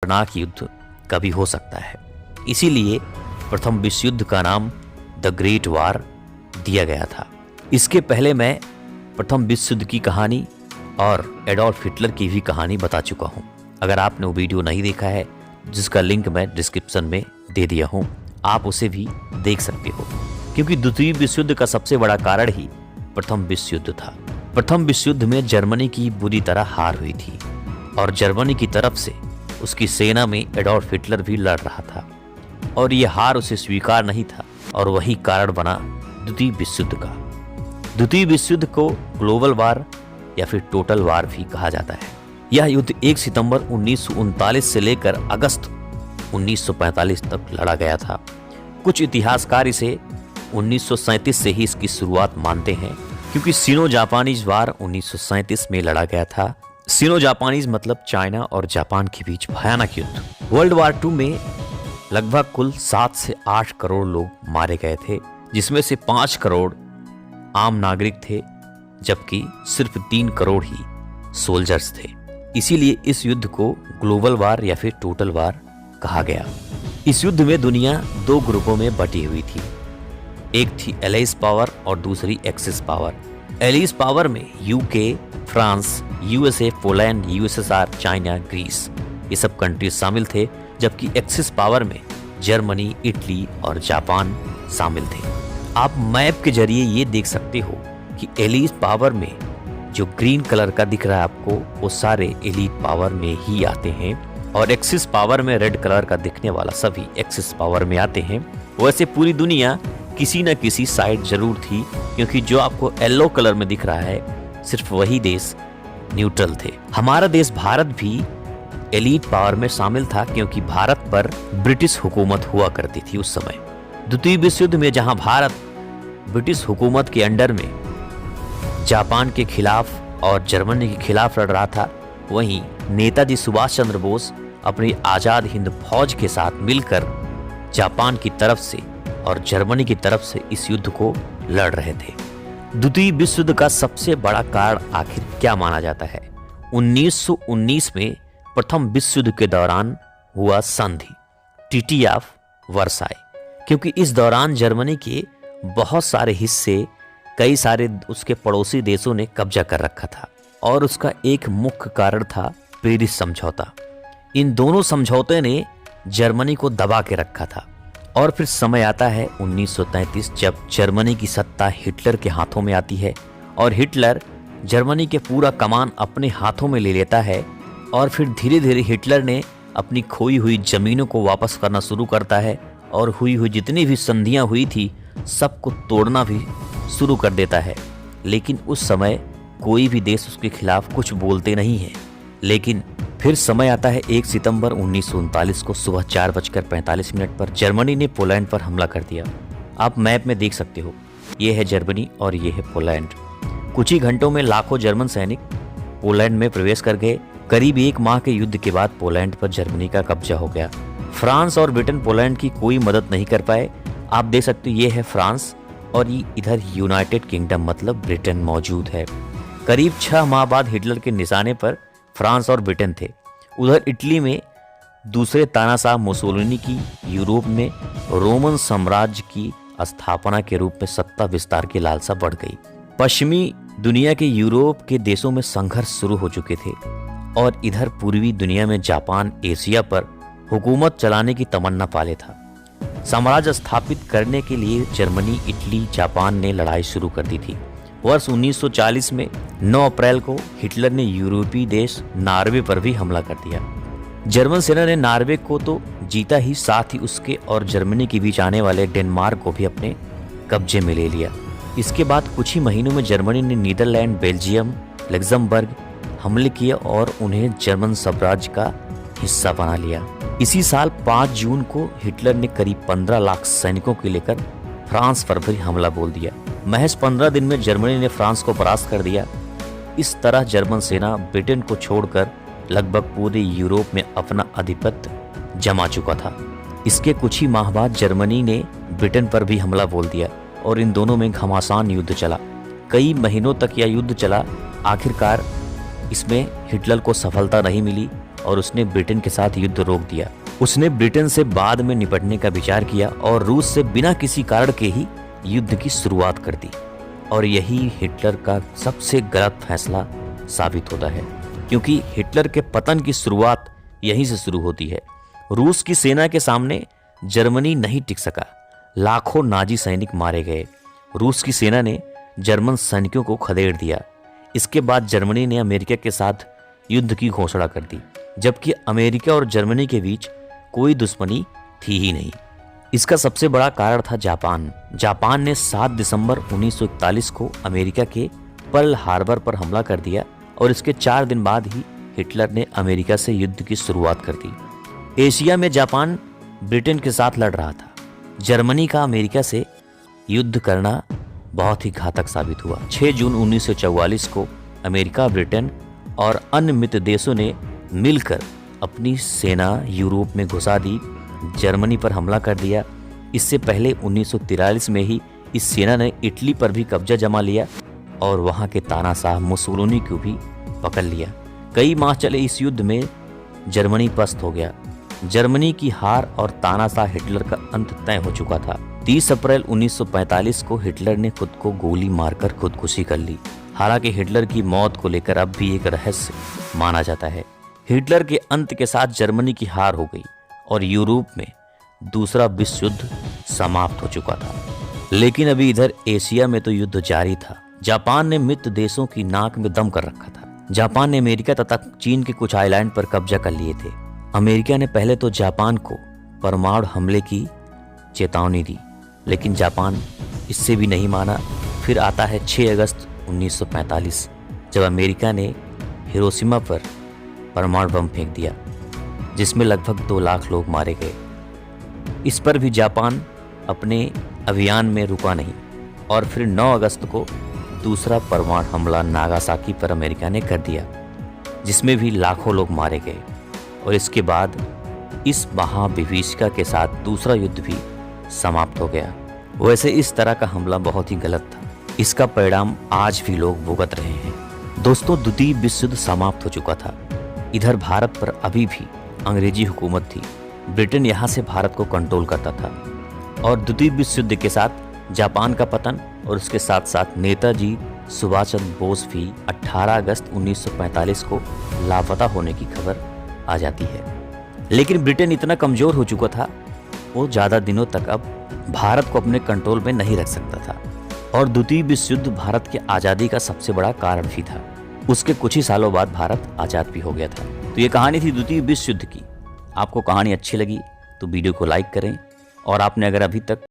खौफनाक युद्ध कभी हो सकता है। इसीलिए प्रथम विश्व युद्ध का नाम द ग्रेट वार दिया गया था। इसके पहले मैं प्रथम विश्व युद्ध की कहानी और एडोल्फ हिटलर की भी कहानी बता चुका हूँ। अगर आपने वो वीडियो नहीं देखा है, जिसका लिंक मैं डिस्क्रिप्शन में दे दिया हूँ, आप उसे भी देख सकते हो, क्योंकि द्वितीय विश्व युद्ध का सबसे बड़ा कारण ही प्रथम विश्व युद्ध था। प्रथम विश्व युद्ध में जर्मनी की बुरी तरह हार हुई थी और जर्मनी की तरफ से उसकी सेना में एडोल्फ हिटलर भी लड़ रहा था और यह हार उसे स्वीकार नहीं था और वही कारण बना द्वितीय विश्व युद्ध का। द्वितीय विश्व युद्ध को ग्लोबल वार या फिर टोटल वार भी कहा जाता है। यह युद्ध 1 सितंबर 1939 से लेकर अगस्त 1945 तक लड़ा गया था। कुछ इतिहासकार इसे 1937 से ही इसकी शुरुआत मानते हैं, क्योंकि सिनो जापानीज वार 1937 में लड़ा गया था। सिनो जापानीज मतलब चाइना और जापान के बीच भयानक युद्ध। वर्ल्ड वार 2 में लगभग कुल 7 से 8 करोड़ लोग मारे गए थे, जिसमें से 5 करोड़ आम नागरिक थे, जबकि सिर्फ 3 करोड़ ही सोल्जर्स थे। इसीलिए इस युद्ध को ग्लोबल वार या फिर टोटल वार कहा गया। इस युद्ध में दुनिया 2 ग्रुपों में बटी हुई थी। एक थी एलाइज पावर और दूसरी एक्सिस पावर। एलाइज पावर में UK, France, USA, Poland, USSR, China, Greece, ये सब कंट्रीज शामिल थे, जबकि एक्सिस पावर में जर्मनी, इटली और जापान शामिल थे। आप मैप के जरिए ये देख सकते हो कि एलाइज पावर में जो ग्रीन कलर का दिख रहा है आपको, वो सारे एलीट पावर में ही आते हैं, और एक्सिस पावर में रेड कलर का दिखने वाला सभी एक्सिस पावर में आते हैं। वैसे पूरी दुनिया किसी न किसी साइड जरूर थी, क्योंकि जो आपको येलो कलर में दिख रहा है सिर्फ वही देश न्यूट्रल थे। हमारा देश भारत भी एलीट पावर में शामिल था, क्योंकि भारत पर ब्रिटिश हुकूमत हुआ करती थी उस समय। द्वितीय विश्व युद्ध में जहां भारत ब्रिटिश हुकूमत के अंडर में जापान के खिलाफ और जर्मनी के खिलाफ लड़ रहा था, वहीं नेताजी सुभाष चंद्र बोस अपनी आजाद हिंद फौज के साथ मिलकर जापान की तरफ से और जर्मनी की तरफ से इस युद्ध को लड़ रहे थे। द्वितीय विश्व युद्ध का सबसे बड़ा कारण आखिर क्या माना जाता है? 1919 में प्रथम विश्व युद्ध के दौरान हुआ संधि, ट्रीटी ऑफ वर्साई, क्योंकि इस दौरान जर्मनी के बहुत सारे हिस्से कई सारे उसके पड़ोसी देशों ने कब्जा कर रखा था, और उसका एक मुख्य कारण था पेरिस समझौता। इन दोनों समझौते ने जर्मनी को दबा के रखा था। और फिर समय आता है 1933, जब जर्मनी की सत्ता हिटलर के हाथों में आती है और हिटलर जर्मनी के पूरा कमान अपने हाथों में ले लेता है, और फिर धीरे धीरे हिटलर ने अपनी खोई हुई जमीनों को वापस करना शुरू करता है और हुई हुई जितनी भी संधियां हुई थी सबको तोड़ना भी शुरू कर देता है। लेकिन उस समय कोई भी देश उसके खिलाफ कुछ बोलते नहीं है। लेकिन फिर समय आता है 1 सितंबर 1939 को सुबह 4:45 पर जर्मनी ने पोलैंड पर हमला कर दिया। आप मैप में देख सकते हो, ये है जर्मनी और ये है पोलैंड। कुछ ही घंटों में लाखों जर्मन सैनिक पोलैंड में प्रवेश कर गए। करीब 1 माह के युद्ध के बाद पोलैंड पर जर्मनी का कब्जा हो गया। फ्रांस और ब्रिटेन पोलैंड की कोई मदद नहीं कर पाए। आप देख सकते हो, ये है फ्रांस और ये इधर यूनाइटेड किंगडम मतलब ब्रिटेन मौजूद है। करीब 6 माह बाद हिटलर के निशाने पर फ्रांस और ब्रिटेन थे। उधर इटली में दूसरे तानाशाह मुसोलिनी की यूरोप में रोमन साम्राज्य की स्थापना के रूप में सत्ता विस्तार की लालसा बढ़ गई। पश्चिमी दुनिया के यूरोप के देशों में संघर्ष शुरू हो चुके थे, और इधर पूर्वी दुनिया में जापान एशिया पर हुकूमत चलाने की तमन्ना पाले था। साम्राज्य स्थापित करने के लिए जर्मनी, इटली, जापान ने लड़ाई शुरू कर दी थी। वर्ष 1940 में 9 अप्रैल को हिटलर ने यूरोपीय देश नॉर्वे पर भी हमला कर दिया। जर्मन सेना ने नॉर्वे को तो जीता ही, साथ ही उसके और जर्मनी के बीच आने वाले डेनमार्क को भी अपने कब्जे में ले लिया। इसके बाद कुछ ही महीनों में जर्मनी ने नीदरलैंड, बेल्जियम, लग्जमबर्ग हमले किए और उन्हें जर्मन साम्राज्य का हिस्सा बना लिया। इसी साल 5 जून को हिटलर ने करीब 15 लाख सैनिकों को लेकर फ्रांस पर भी हमला बोल दिया। महज 15 दिन में जर्मनी ने फ्रांस को परास्त कर दिया। इस तरह जर्मन सेना ब्रिटेन को छोड़कर लगभग पूरे यूरोप में अपना आधिपत्य जमा चुका था। इसके कुछ ही माह बाद जर्मनी ने ब्रिटेन पर भी हमला बोल दिया और इन दोनों में घमासान युद्ध चला। कई महीनों तक यह युद्ध चला। आखिरकार इसमें हिटलर को सफलता नहीं मिली और उसने ब्रिटेन के साथ युद्ध रोक दिया। उसने ब्रिटेन से बाद में निपटने का विचार किया और रूस से बिना किसी कारण के ही युद्ध की शुरुआत कर दी। और यही हिटलर का सबसे गलत फैसला साबित होता है, क्योंकि हिटलर के पतन की शुरुआत यहीं से शुरू होती है। रूस की सेना के सामने जर्मनी नहीं टिक सका, लाखों नाजी सैनिक मारे गए। रूस की सेना ने जर्मन सैनिकों को खदेड़ दिया। इसके बाद जर्मनी ने अमेरिका के साथ युद्ध की घोषणा कर दी, जबकि अमेरिका और जर्मनी के बीच कोई दुश्मनी थी ही नहीं। इसका सबसे बड़ा कारण था जापान। जापान ने 7 दिसंबर 1941 को अमेरिका के पर्ल हार्बर पर हमला कर दिया और इसके 4 दिन बाद ही हिटलर ने अमेरिका से युद्ध की शुरुआत कर दी। एशिया में जापान ब्रिटेन के साथ लड़ रहा था। जर्मनी का अमेरिका से युद्ध करना बहुत ही घातक साबित हुआ। 6 जून 1944 को अमेरिका, ब्रिटेन और अन्य मित्र देशों ने मिलकर अपनी सेना यूरोप में घुसा दी, जर्मनी पर हमला कर दिया। इससे पहले 1943 में ही इस सेना ने इटली पर भी कब्जा जमा लिया और वहां के तानाशाह मुसोलिनी को भी पकड़ लिया। कई माह चले इस युद्ध में जर्मनी पस्त हो गया। जर्मनी की हार और तानाशाह हिटलर का अंत तय हो चुका था। 30 अप्रैल 1945 को हिटलर ने खुद को गोली मारकर खुदकुशी कर ली। हालांकि हिटलर की मौत को लेकर अब भी एक रहस्य माना जाता है। हिटलर के अंत के साथ जर्मनी की हार हो गई और यूरोप में दूसरा विश्व युद्ध समाप्त हो चुका था। लेकिन अभी इधर एशिया में तो युद्ध जारी था। जापान ने मित्र देशों की नाक में दम कर रखा था। जापान ने अमेरिका तथा चीन के कुछ आइलैंड पर कब्जा कर लिए थे। अमेरिका ने पहले तो जापान को परमाणु हमले की चेतावनी दी, लेकिन जापान इससे भी नहीं माना। फिर आता है 6 अगस्त 1945, जब अमेरिका ने हिरोशिमा पर परमाणु बम फेंक दिया, जिसमें लगभग 2 लाख लोग मारे गए। इस पर भी जापान अपने अभियान में रुका नहीं और फिर 9 अगस्त को दूसरा परमाणु हमला नागासाकी पर अमेरिका ने कर दिया, जिसमें भी लाखों लोग मारे गए। और इसके बाद इस महाविभीषिका के साथ दूसरा युद्ध भी समाप्त हो गया। वैसे इस तरह का हमला बहुत ही गलत था। इसका परिणाम आज भी लोग भुगत रहे हैं। दोस्तों, द्वितीय विश्व युद्ध समाप्त हो चुका था। इधर भारत पर अभी भी अंग्रेजी हुकूमत थी। ब्रिटेन यहाँ से भारत को कंट्रोल करता था और द्वितीय विश्व युद्ध के साथ जापान का पतन और उसके साथ साथ नेताजी सुभाष चंद्र बोस भी 18 अगस्त 1945 को लापता होने की खबर आ जाती है। लेकिन ब्रिटेन इतना कमजोर हो चुका था, वो ज़्यादा दिनों तक अब भारत को अपने कंट्रोल में नहीं रख सकता था और द्वितीय विश्व युद्ध भारत की आज़ादी का सबसे बड़ा कारण भी था। उसके कुछ ही सालों बाद भारत आज़ाद भी हो गया था। तो ये कहानी थी द्वितीय विश्व युद्ध की। आपको कहानी अच्छी लगी तो वीडियो को लाइक करें और आपने अगर अभी तक